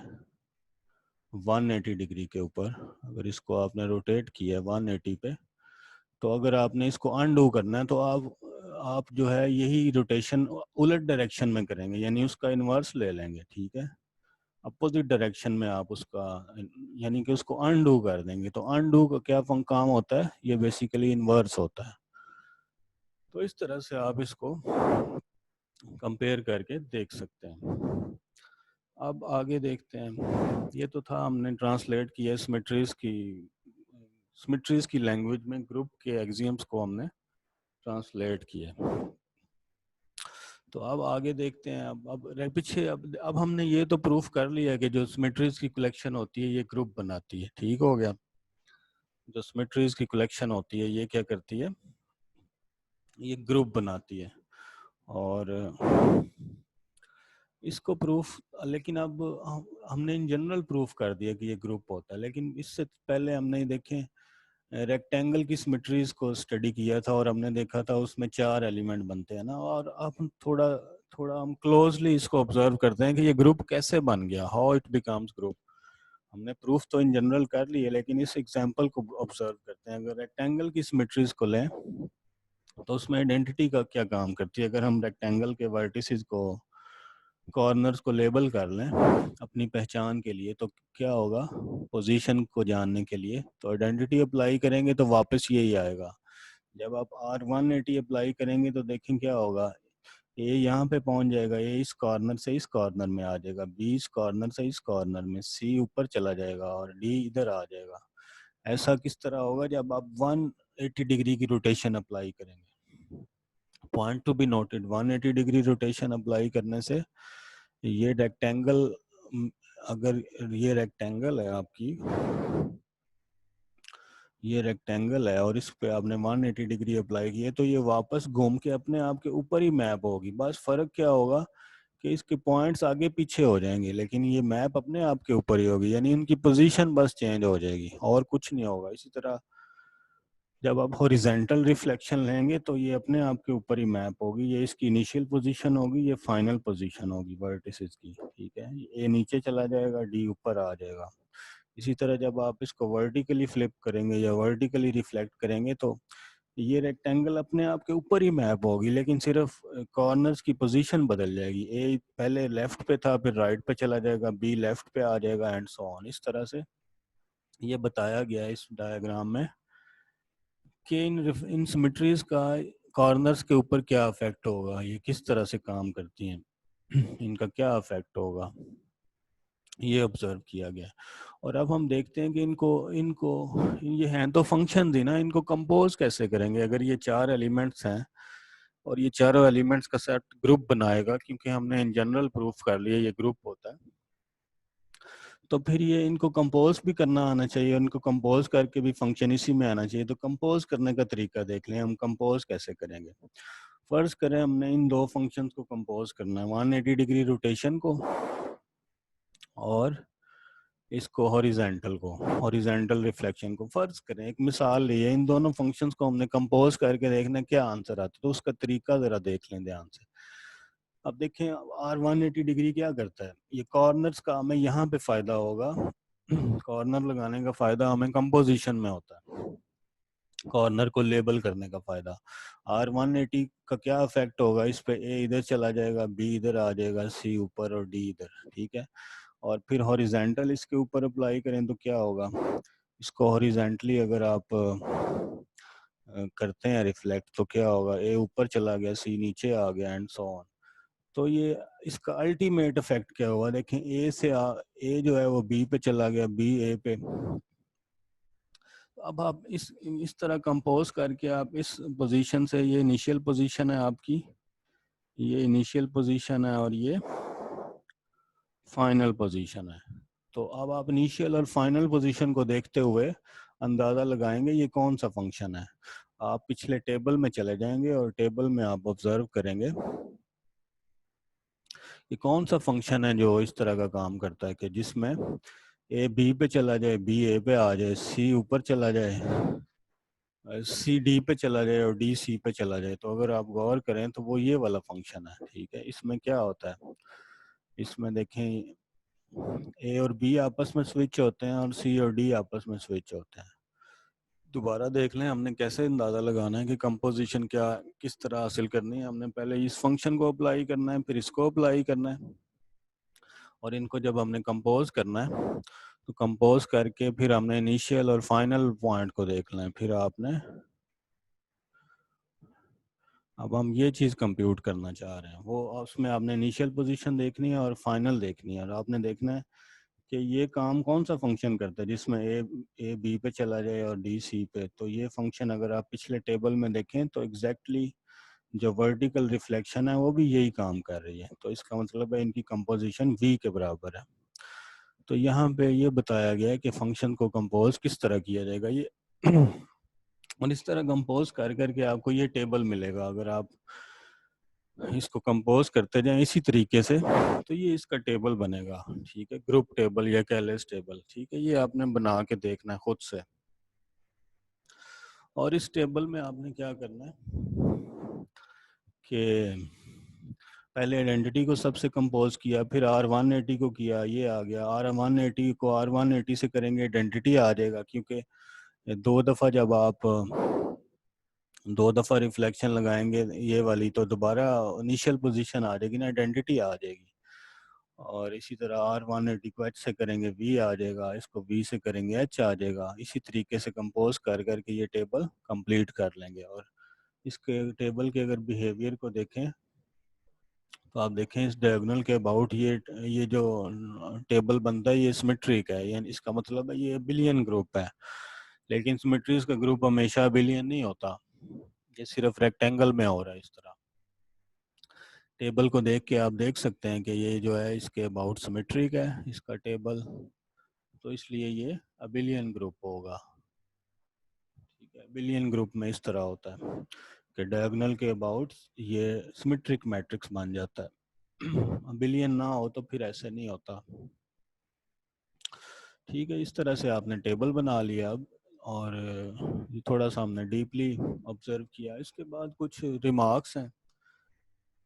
180 डिग्री के ऊपर, अगर इसको आपने रोटेट किया है 180 पे, तो अगर आपने इसको अनडू करना है तो आप जो है यही रोटेशन उलट डायरेक्शन में करेंगे, यानी उसका इन्वर्स ले लेंगे। ठीक है। अपोजिट डायरेक्शन में आप उसका यानी कि उसको अनडू कर देंगे। तो अनडू का क्या काम होता है, ये बेसिकली इन्वर्स होता है। तो इस तरह से आप इसको कंपेयर करके देख सकते हैं। अब आगे देखते हैं। ये तो था, हमने ट्रांसलेट किया सिमेट्रीज की लैंग्वेज में ग्रुप के एक्सियम्स को हमने ट्रांसलेट किया। तो अब आगे देखते हैं। पीछे अब हमने ये तो प्रूफ कर लिया कि जो सिमेट्रीज की कलेक्शन होती है ये ग्रुप बनाती है। ठीक हो गया। जो सिमेट्रीज की कलेक्शन होती है ये क्या करती है, ये ग्रुप बनाती है। और इसको प्रूफ, लेकिन अब हमने इन जनरल प्रूफ कर दिया कि ये ग्रुप होता है, लेकिन इससे पहले हमने देखें रेक्टेंगल की सिमेट्रीज को स्टडी किया था और हमने देखा था उसमें 4 एलिमेंट बनते हैं ना। और अब हम थोड़ा थोड़ा हम क्लोजली इसको ऑब्जर्व करते हैं कि ये ग्रुप कैसे बन गया, हाउ इट बिकम्स ग्रुप। हमने प्रूफ तो इन जनरल कर लिए, लेकिन इस एग्जांपल को ऑब्जर्व करते हैं। अगर रेक्टेंगल की सिमेट्रीज को लें तो उसमें आइडेंटिटी का क्या काम करती है। अगर हम रेक्टेंगल के वर्टिसेस को, कॉर्नर्स को लेबल कर लें अपनी पहचान के लिए, तो क्या होगा, पोजीशन को जानने के लिए तो आइडेंटिटी अप्लाई करेंगे तो वापस यही आएगा। जब आप R180 अप्लाई करेंगे तो देखें क्या होगा, ए यहाँ पे पहुंच जाएगा, ए इस कॉर्नर से इस कॉर्नर में आ जाएगा, बी इस कॉर्नर से इस कॉर्नर में, सी ऊपर चला जाएगा और डी इधर आ जाएगा। ऐसा किस तरह होगा, जब आप 180 डिग्री की रोटेशन अप्लाई करेंगे। Point to be noted, 180 degree rotation apply करने से ये रेक्टेंगल, अगर ये रेक्टेंगल है आपकी, ये रेक्टेंगल है और इस पे आपने 180 डिग्री अप्लाई की है, तो ये वापस घूम के अपने आप के ऊपर ही मैप होगी। बस फर्क क्या होगा कि इसके पॉइंट्स आगे पीछे हो जाएंगे, लेकिन ये मैप अपने आप के ऊपर ही होगी, यानी इनकी पोजीशन बस चेंज हो जाएगी और कुछ नहीं होगा। इसी तरह जब आप हॉरिजेंटल रिफ्लेक्शन लेंगे तो ये अपने आप के ऊपर ही मैप होगी, ये इसकी इनिशियल पोजीशन होगी, ये फाइनल पोजीशन होगी वर्टिसेस की। ठीक है। ए नीचे चला जाएगा, डी ऊपर आ जाएगा। इसी तरह जब आप इसको वर्टिकली फ्लिप करेंगे या वर्टिकली रिफ्लेक्ट करेंगे तो ये रेक्टेंगल अपने आप के ऊपर ही मैप होगी, लेकिन सिर्फ कॉर्नर्स की पोजीशन बदल जाएगी। ए पहले लेफ्ट पे था, फिर राइट पे चला जाएगा, बी लेफ्ट पे आ जाएगा, एंड सो ऑन। इस तरह से ये बताया गया है इस डायग्राम में कि इन सिमेट्रीज का कॉर्नर्स के ऊपर क्या इफेक्ट होगा, ये किस तरह से काम करती हैं, इनका क्या इफेक्ट होगा। ये ऑब्जर्व किया गया। और अब हम देखते हैं कि इनको इनको ये हैं तो फंक्शन ही ना, इनको कंपोज कैसे करेंगे। अगर ये चार एलिमेंट्स हैं और ये चारों एलिमेंट्स का सेट ग्रुप बनाएगा, क्योंकि हमने इन जनरल प्रूफ कर लिया ये ग्रुप होता है, तो फिर ये इनको कंपोज भी करना आना चाहिए, उनको कंपोज करके भी फंक्शन इसी में आना चाहिए। तो कंपोज करने का तरीका देख लें, हम कंपोज कैसे करेंगे। फर्ज करें हमने इन दो फंक्शंस को कंपोज करना है, 180 डिग्री रोटेशन को और इसको हॉरिजेंटल रिफ्लेक्शन को। फर्ज करें, एक मिसाल लिए, इन दोनों फंक्शंस को हमने कंपोज करके देखना क्या आंसर आता है, तो उसका तरीका जरा देख लें ध्यान से। अब देखें आर 180 डिग्री क्या करता है, ये कॉर्नर्स का हमें यहाँ पे फायदा होगा। कॉर्नर लगाने का फायदा हमें कंपोजिशन में होता है, कॉर्नर को लेबल करने का फायदा। आर 180 का क्या इफेक्ट होगा इस पे, ए इधर चला जाएगा, बी इधर आ जाएगा, सी ऊपर और डी इधर, ठीक है। और फिर हॉरिजेंटल इसके ऊपर अप्लाई करें तो क्या होगा, इसको हॉरिजेंटली अगर आप करते हैं रिफ्लेक्ट तो क्या होगा, ए ऊपर चला गया, सी नीचे आ गया एंड सो ऑन। तो ये इसका अल्टीमेट इफेक्ट क्या हुआ, देखें ए जो है वो बी पे चला गया, बी ए पे। अब आप इस तरह कंपोज करके आप इस पोजीशन से, ये इनिशियल पोजीशन है आपकी, ये इनिशियल पोजीशन है और ये फाइनल पोजीशन है। तो अब आप इनिशियल और फाइनल पोजीशन को देखते हुए अंदाज़ा लगाएंगे ये कौन सा फंक्शन है। आप पिछले टेबल में चले जाएंगे और टेबल में आप ऑब्जर्व करेंगे ये कौन सा फंक्शन है जो इस तरह का काम करता है कि जिसमें ए बी पे चला जाए, बी ए पे आ जाए, सी ऊपर चला जाए, सी डी पे चला जाए और डी सी पे चला जाए। तो अगर आप गौर करें तो वो ये वाला फंक्शन है, ठीक है। इसमें क्या होता है, इसमें देखें ए और बी आपस में स्विच होते हैं और सी और डी आपस में स्विच होते हैं। दोबारा देख लें हमने कैसे अंदाज़ा लगाना है कि कंपोजिशन क्या किस तरह हासिल करनी है। हमने पहले इस फंक्शन को अप्लाई करना है, फिर इसको अप्लाई करना है, और इनको जब हमने कंपोज करना है तो कंपोज करके फिर हमने इनिशियल और फाइनल पॉइंट को देखना है। फिर आपने, अब हम ये चीज़ कंप्यूट करना चाह रहे हैं, वो उसमें आपने इनिशियल पोजीशन देखनी है और फाइनल देखनी है, और आपने देखना है कि ये काम कौन सा फंक्शन करता है जिसमें ए बी पे चला जाए और डी सी पे। तो ये फंक्शन अगर आप पिछले टेबल में देखें तो एग्जैक्टली जो वर्टिकल रिफ्लेक्शन है वो भी यही काम कर रही है। तो इसका मतलब है इनकी कंपोजिशन v के बराबर है। तो यहाँ पे ये बताया गया है कि फंक्शन को कंपोज किस तरह किया जाएगा ये और इस तरह कंपोज कर करके आपको ये टेबल मिलेगा। अगर आप इसको कंपोज करते जाएं इसी तरीके से तो ये इसका टेबल बनेगा, ठीक है, ग्रुप टेबल या कैलेस टेबल, ठीक है। ये आपने बना के देखना है खुद से। और इस टेबल में आपने क्या करना है कि पहले आइडेंटिटी को सबसे कंपोज किया, फिर R180 को किया, ये आ गया। R180 को R180 से करेंगे आइडेंटिटी आ जाएगा, क्योंकि दो दफ़ा जब आप दो दफ़ा रिफ्लेक्शन लगाएंगे ये वाली तो दोबारा इनिशियल पोजीशन आ जाएगी ना, आइडेंटिटी आ जाएगी। और इसी तरह R180 को H से करेंगे V आ जाएगा, इसको V से करेंगे H आ जाएगा। इसी तरीके से कंपोज कर करके ये टेबल कंप्लीट कर लेंगे। और इसके टेबल के अगर बिहेवियर को देखें तो आप देखें इस डायगोनल के अबाउट ये जो टेबल बनता है ये सिमेट्रिक है, यानी इसका मतलब है ये बिलियन ग्रुप है। लेकिन सिमेट्रीज का ग्रुप हमेशा बिलियन नहीं होता, ये सिर्फ रेक्टेंगल में हो रहा है। इस तरह टेबल को देख के आप देख सकते हैं कि ये जो है इसके अबाउट सिमेट्रिक है इसका टेबल, तो इसलिए ये अबिलियन ग्रुप होगा, ठीक है। बिलियन ग्रुप में इस तरह होता है कि डायगोनल के अबाउट ये सिमेट्रिक मैट्रिक्स बन जाता है। बिलियन ना हो तो फिर ऐसे नहीं होता, ठीक है। इस तरह से आपने टेबल बना लिया अब, और ये थोड़ा सा हमने डीपली ऑब्जर्व किया। इसके बाद कुछ रिमार्क्स हैं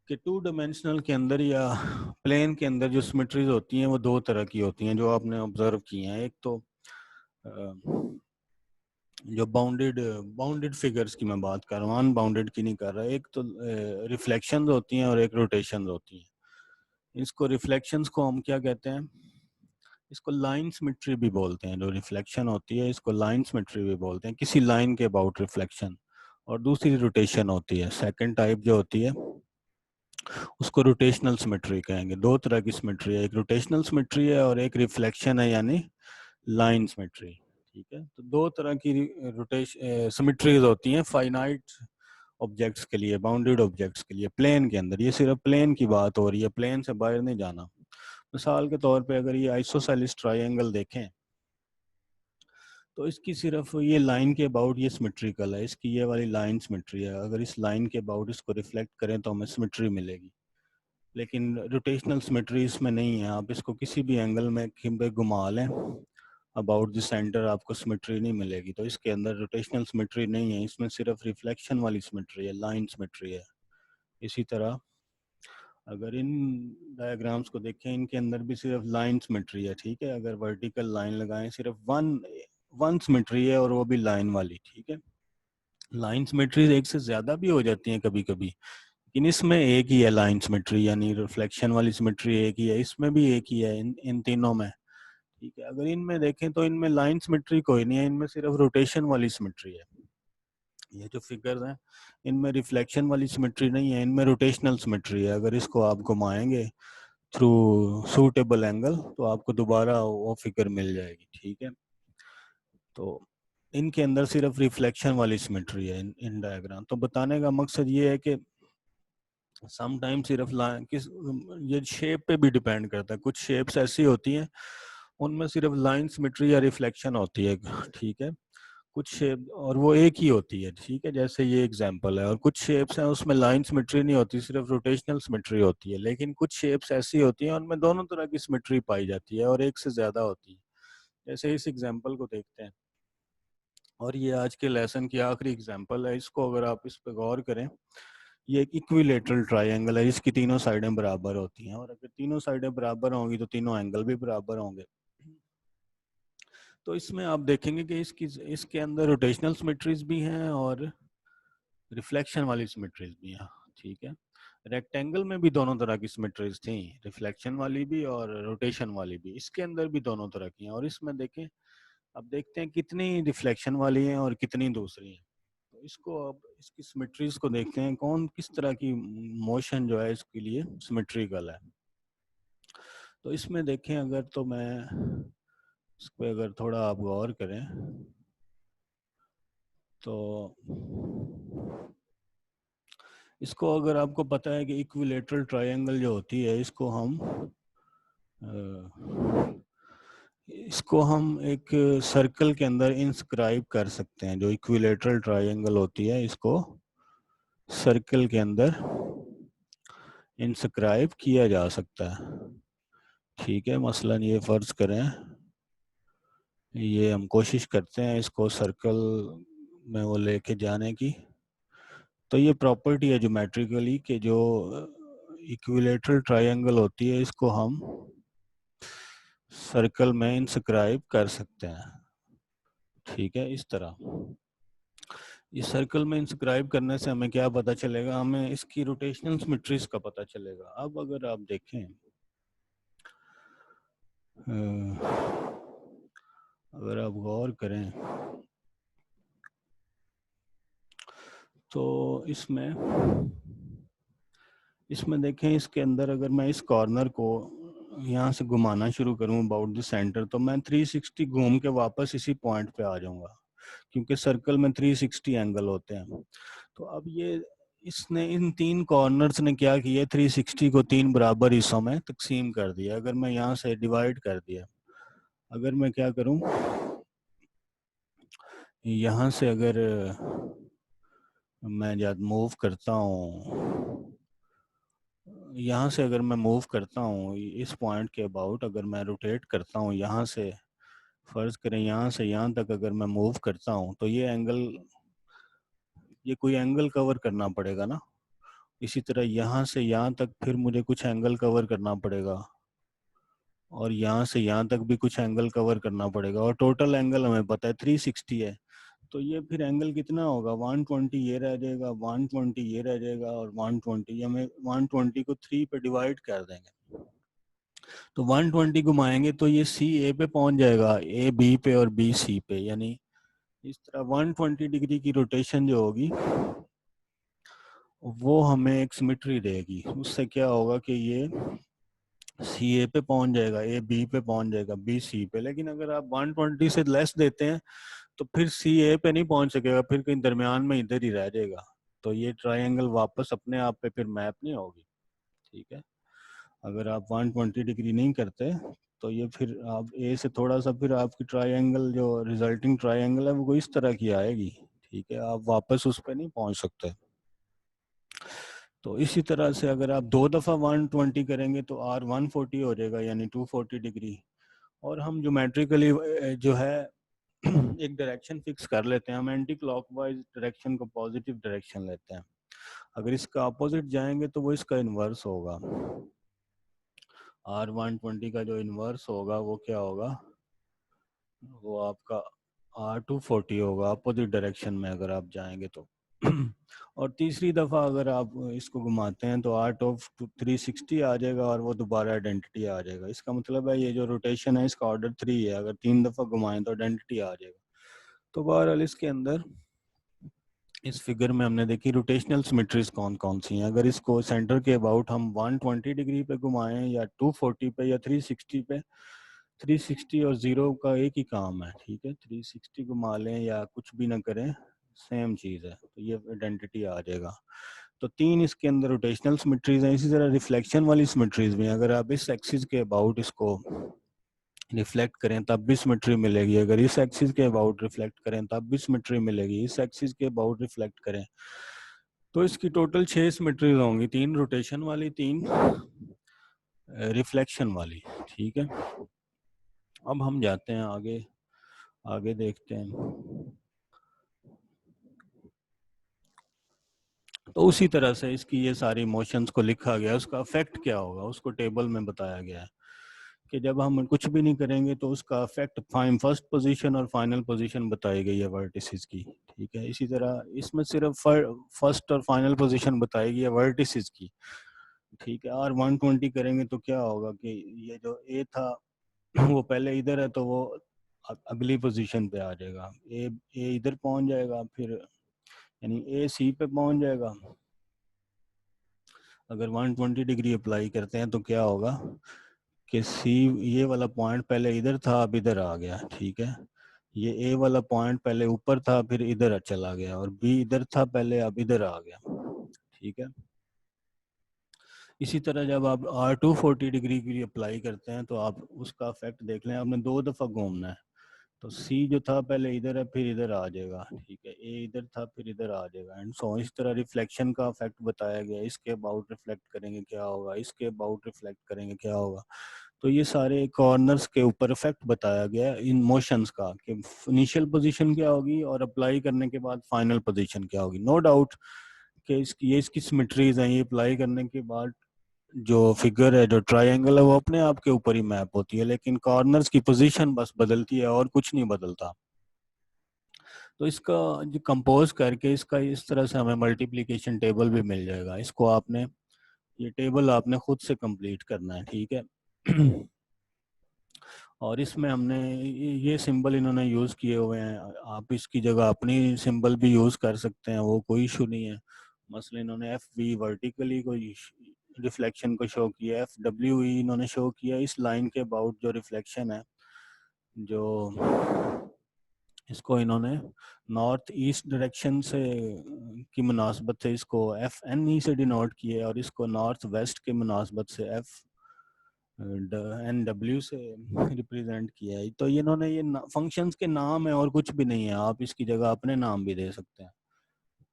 कि टू डायमेंशनल के अंदर या प्लेन के अंदर जो सिमेट्रीज होती हैं वो दो तरह की होती हैं जो आपने ऑब्जर्व की हैं। एक तो जो बाउंडेड फिगर्स की मैं बात कर रहा हूँ, अनबाउंडेड की नहीं कर रहा। एक तो रिफ्लेक्शंस होती हैं और एक रोटेशंस होती हैं। इसको रिफ्लेक्शंस को हम क्या कहते हैं, इसको लाइन सिमेट्री भी बोलते हैं। जो रिफ्लेक्शन होती है इसको लाइन सिमेट्री भी बोलते हैं, किसी लाइन के अबाउट रिफ्लेक्शन। और दूसरी रोटेशन होती है, सेकंड टाइप जो होती है उसको रोटेशनल सिमेट्री कहेंगे। दो तरह की सिमेट्री है, एक रोटेशनल सिमेट्री है और एक रिफ्लेक्शन है यानी लाइन सिमेट्री। ठीक है, तो दो तरह की रोटेशन सिमेट्रीज होती हैं फाइनाइट ऑब्जेक्ट्स के लिए, बाउंडेड ऑब्जेक्ट्स के लिए, प्लेन के अंदर। ये सिर्फ प्लेन की बात हो रही है, प्लेन से बाहर नहीं जाना। मिसाल के तौर पे अगर ये आइसोसेलेस ट्रायंगल देखें तो इसकी सिर्फ ये लाइन के अबाउट ये सिमेट्रिकल है, इसकी ये वाली लाइन सिमेट्री है। अगर इस लाइन के अबाउट इसको रिफ्लेक्ट करें तो हमें सिमेट्री मिलेगी, लेकिन रोटेशनल सिमेट्री इसमें नहीं है। आप इसको किसी भी एंगल में पे घुमा लें अबाउट द सेंटर, आपको सिमेट्री नहीं मिलेगी। तो इसके अंदर रोटेशनल सिमेट्री नहीं है, इसमें सिर्फ रिफ्लेक्शन वाली सिमेट्री है, लाइन सिमेट्री है। इसी तरह अगर इन डायग्राम्स को देखें, इनके अंदर भी सिर्फ लाइन सिमेट्री है। ठीक है, अगर वर्टिकल लाइन लगाएं सिर्फ वन वन सिमेट्री है और वो भी लाइन वाली। ठीक है, लाइन सिमेट्री एक से ज़्यादा भी हो जाती हैं कभी कभी, लेकिन इसमें एक ही है लाइन सिमेट्री, यानी रिफ्लेक्शन वाली सिमेट्री एक ही है, इसमें भी एक ही है, इन तीनों में। ठीक है, अगर इनमें देखें तो इनमें लाइन सिमेट्री कोई नहीं है, इनमें सिर्फ रोटेशन वाली सिमेट्री है। ये जो फिगर्स हैं इनमें रिफ्लेक्शन वाली सिमेट्री नहीं है, इनमें रोटेशनल सिमेट्री है। अगर इसको आप घुमाएंगे थ्रू सूटेबल एंगल तो आपको दोबारा वो फिगर मिल जाएगी। ठीक है, तो इनके अंदर सिर्फ रिफ्लेक्शन वाली सिमेट्री है इन डायग्राम। तो बताने का मकसद ये है कि समटाइम सिर्फ लाइन किस, ये शेप पे भी डिपेंड करता है। कुछ शेप्स ऐसी होती हैं उनमें सिर्फ लाइन सिमेट्री या रिफ्लेक्शन होती है। ठीक है, कुछ शेप और वो एक ही होती है। ठीक है, जैसे ये एग्जांपल है। और कुछ शेप्स हैं उसमें लाइन सिमेट्री नहीं होती, सिर्फ रोटेशनल सिमेट्री होती है। लेकिन कुछ शेप्स ऐसी होती हैं उनमें दोनों तरह की सिमेट्री पाई जाती है और एक से ज्यादा होती है। जैसे इस एग्जांपल को देखते हैं, और ये आज के लेसन की आखिरी एग्जांपल है। इसको अगर आप इस पर गौर करें, ये एक इक्विलेटरल ट्रायंगल है जिसकी तीनों साइडें बराबर होती हैं, और अगर तीनों साइडें बराबर होंगी तो तीनों एंगल भी बराबर होंगे। तो इसमें आप देखेंगे कि इसके अंदर रोटेशनल सिमेट्रीज भी हैं और रिफ्लेक्शन वाली सिमेट्रीज भी हैं। ठीक है, रेक्टेंगल में भी दोनों तरह की सिमेट्रीज थी, रिफ्लेक्शन वाली भी और रोटेशन वाली भी। इसके अंदर भी दोनों तरह की हैं, और इसमें देखें, अब देखते हैं कितनी रिफ्लेक्शन वाली हैं और कितनी दूसरी हैं। तो इसको अब इसकी सिमेट्रीज को देखते हैं, कौन किस तरह की मोशन जो है इसके लिए सिमेट्रिकल है। तो इसमें देखें, अगर तो मैं इस पर अगर थोड़ा आप गौर करें तो इसको अगर आपको पता है कि इक्विलेटरल ट्रायंगल जो होती है इसको हम एक सर्कल के अंदर इंस्क्राइब कर सकते हैं। जो इक्विलेटरल ट्रायंगल होती है इसको सर्कल के अंदर इंस्क्राइब किया जा सकता है। ठीक है, मसलन ये फर्ज करें, ये हम कोशिश करते हैं इसको सर्कल में वो लेके जाने की। तो ये प्रॉपर्टी है ज्योमेट्रिकली कि जो इक्विलेटरल ट्रायंगल होती है इसको हम सर्कल में इंस्क्राइब कर सकते हैं। ठीक है, इस तरह इस सर्कल में इंस्क्राइब करने से हमें क्या पता चलेगा, हमें इसकी रोटेशनल सिमेट्रीज का पता चलेगा। अब अगर आप देखें, अगर आप गौर करें तो इसमें देखें, इसके अंदर अगर मैं इस कॉर्नर को यहाँ से घुमाना शुरू करूँ अबाउट द सेंटर, तो मैं 360 घूम के वापस इसी पॉइंट पे आ जाऊंगा, क्योंकि सर्कल में 360 एंगल होते हैं। तो अब ये इसने इन तीन कॉर्नर्स ने क्या किया, 360 को तीन बराबर हिस्सों में तकसीम कर दिया। अगर मैं यहाँ से डिवाइड कर दिया, अगर मैं क्या करूँ, यहाँ से अगर मैं जब मूव करता हूँ, यहाँ से अगर मैं मूव करता हूँ इस पॉइंट के अबाउट, अगर मैं रोटेट करता हूँ यहाँ से, फर्ज करें यहाँ से यहाँ तक अगर मैं मूव करता हूँ, तो ये एंगल, ये कोई एंगल कवर करना पड़ेगा ना। इसी तरह यहाँ से यहाँ तक फिर मुझे कुछ एंगल कवर करना पड़ेगा, और यहाँ से यहाँ तक भी कुछ एंगल कवर करना पड़ेगा, और टोटल एंगल हमें पता है 360 है। तो ये फिर एंगल कितना होगा, 120 ये रह जाएगा, 120 ये रह जाएगा, और 120 हमें 120 को 3 पे डिवाइड कर देंगे तो 120 घुमाएंगे तो ये सी ए पे पहुंच जाएगा, ए बी पे और बी सी पे। यानी इस तरह 120 डिग्री की रोटेशन जो होगी वो हमें एक सिमेट्री देगी। उससे क्या होगा कि ये सी ए पे पहुंच जाएगा, ए बी पे पहुंच जाएगा, बी सी पे। लेकिन अगर आप 120 से लेस देते हैं तो फिर सी ए पे नहीं पहुंच सकेगा, फिर कहीं दरमियान में इधर ही रह जाएगा। तो ये ट्रायंगल वापस अपने आप पे फिर मैप नहीं होगी। ठीक है, अगर आप 120 डिग्री नहीं करते तो ये फिर आप ए से थोड़ा सा, फिर आपकी ट्रायंगल जो रिजल्टिंग ट्रायंगल है वो इस तरह की आएगी। ठीक है, आप वापस उस पर नहीं पहुंच सकते। तो इसी तरह से अगर आप 2 दफ़ा 120 करेंगे तो आर 140 हो जाएगा, यानी 240 डिग्री। और हम ज्योमेट्रिकली जो है एक डायरेक्शन फिक्स कर लेते हैं। हम एंटी क्लॉकवाइज डायरेक्शन को पॉजिटिव डायरेक्शन लेते हैं। अगर इसका अपोजिट जाएंगे तो वो इसका इन्वर्स होगा। आर 120 का जो इन्वर्स होगा वो क्या होगा, वो आपका R240 होगा, अपोजिट डायरेक्शन में अगर आप जाएंगे तो। और तीसरी दफ़ा अगर आप इसको घुमाते हैं तो आर्ट ऑफ 360 आ जाएगा और वो दोबारा आइडेंटिटी आ जाएगा। इसका मतलब है ये जो रोटेशन है इसका ऑर्डर 3 है, अगर 3 दफ़ा घुमाएं तो आइडेंटिटी आ जाएगा। तो बहरहाल इसके अंदर इस फिगर में हमने देखी रोटेशनल सिमेट्रीज कौन कौन सी हैं। अगर इसको सेंटर के अबाउट हम 120 डिग्री पे घुमाएं या 240 पे या 360 पे, 360 और 0 का एक ही काम है। ठीक है, 360 घुमा लें या कुछ भी ना करें, सेम चीज़ है, तो ये आइडेंटिटी आ जाएगा। तो 3 इसके अंदर रोटेशनल सिमेट्रीज हैं। इसी तरह रिफ्लेक्शन वाली सिमेट्रीज भी हैं। अगर आप इस एक्सिस के अबाउट इसको रिफ्लेक्ट करें तब भी सिमेट्री मिलेगी, अगर इस एक्सिस के अबाउट रिफ्लेक्ट करें तब भी सिमेट्री मिलेगी, इस एक्सिस के अबाउट रिफ्लेक्ट करें तो इसकी टोटल 6 सिमेट्रीज होंगी, 3 रोटेशन वाली, 3 रिफ्लेक्शन वाली। ठीक है, अब हम जाते हैं आगे, आगे देखते हैं। तो उसी तरह से इसकी ये सारी मोशंस को लिखा गया, उसका इफेक्ट क्या होगा उसको टेबल में बताया गया है कि जब हम कुछ भी नहीं करेंगे तो उसका इफेक्ट फर्स्ट पोजीशन और फाइनल पोजीशन बताई गई है वर्टिसेस की। ठीक है, इसी तरह इसमें सिर्फ फर्स्ट और फाइनल पोजीशन बताई गई है वर्टिसेस की। ठीक है, और 120 करेंगे तो क्या होगा कि ये जो ए था वो पहले इधर है तो वो अगली पोजीशन पे आ जाएगा, ए इधर पहुंच जाएगा, फिर यानी ए सी पे पहुंच जाएगा। अगर 120 डिग्री अप्लाई करते हैं तो क्या होगा कि सी, ये वाला पॉइंट पहले इधर था अब इधर आ गया। ठीक है, ये ए वाला पॉइंट पहले ऊपर था फिर इधर चला गया, और बी इधर था पहले अब इधर आ गया। ठीक है, इसी तरह जब आप R240 डिग्री के लिए अप्लाई करते हैं तो आप उसका इफेक्ट देख लें, आपने 2 दफ़ा घूमना है। तो सी जो था पहले इधर है फिर इधर आ जाएगा। ठीक है, ए इधर था फिर इधर आ जाएगा, एंड सो इस तरह रिफ्लेक्शन का इफेक्ट बताया गया, इसके अबाउट रिफ्लेक्ट करेंगे क्या होगा, इसके अबाउट रिफ्लेक्ट करेंगे क्या होगा। तो ये सारे कॉर्नर्स के ऊपर इफेक्ट बताया गया इन मोशंस का कि इनिशियल पोजीशन क्या होगी और अप्लाई करने के बाद फाइनल पोजीशन क्या होगी। नो डाउट कि इसकी ये इसकी सिमेट्रीज हैं, ये अप्लाई करने के बाद जो फिगर है, जो ट्रायंगल है, वो अपने आप के ऊपर ही मैप होती है, लेकिन कॉर्नर्स की पोजीशन बस बदलती है और कुछ नहीं बदलता। तो इसका जो कंपोज करके इसका इस तरह से हमें मल्टीप्लिकेशन टेबल भी मिल जाएगा। इसको आपने, ये टेबल आपने खुद से कंप्लीट करना है। ठीक है और इसमें हमने ये सिंबल इन्होंने यूज़ किए हुए हैं, आप इसकी जगह अपनी सिंबल भी यूज़ कर सकते हैं, वो कोई इशू नहीं है। मसलन इन्होंने एफ वी वर्टिकली को रिफ्लेक्शन को शो किया, एफ डब्ल्यू ई इन्होंने शो किया इस लाइन के अबाउट जो रिफ्लेक्शन है, जो इसको इन्होंने नॉर्थ ईस्ट डायरेक्शन से की मुनासबत से इसको एफ एन ई से डिनोट किया, और इसको नॉर्थ वेस्ट के मुनासबत से एफ एन डब्ल्यू से रिप्रेजेंट किया है। तो इन्होंने ये फंक्शंस के नाम है और कुछ भी नहीं है, आप इसकी जगह अपने नाम भी दे सकते हैं।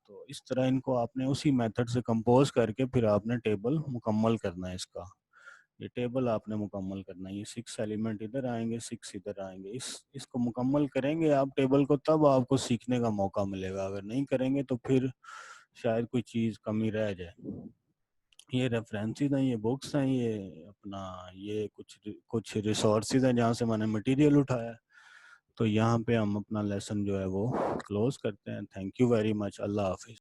तो इस तरह इनको आपने उसी मेथड से कंपोज करके फिर आपने टेबल मुकम्मल करना है इसका। ये टेबल आपने मुकम्मल करना है, ये 6 एलिमेंट इधर आएंगे, 6 इधर आएंगे, इसको मुकम्मल करेंगे आप टेबल को, तब आपको सीखने का मौका मिलेगा। अगर नहीं करेंगे तो फिर शायद कोई चीज़ कमी रह जाए। ये रेफरेंसेस हैं, ये बुक्स हैं, ये अपना ये कुछ रिसोर्सेज हैं जहाँ से मैंने मटेरियल उठाया है। तो यहाँ पे हम अपना लेसन जो है वो क्लोज करते हैं। थैंक यू वेरी मच, अल्लाह हाफिज़।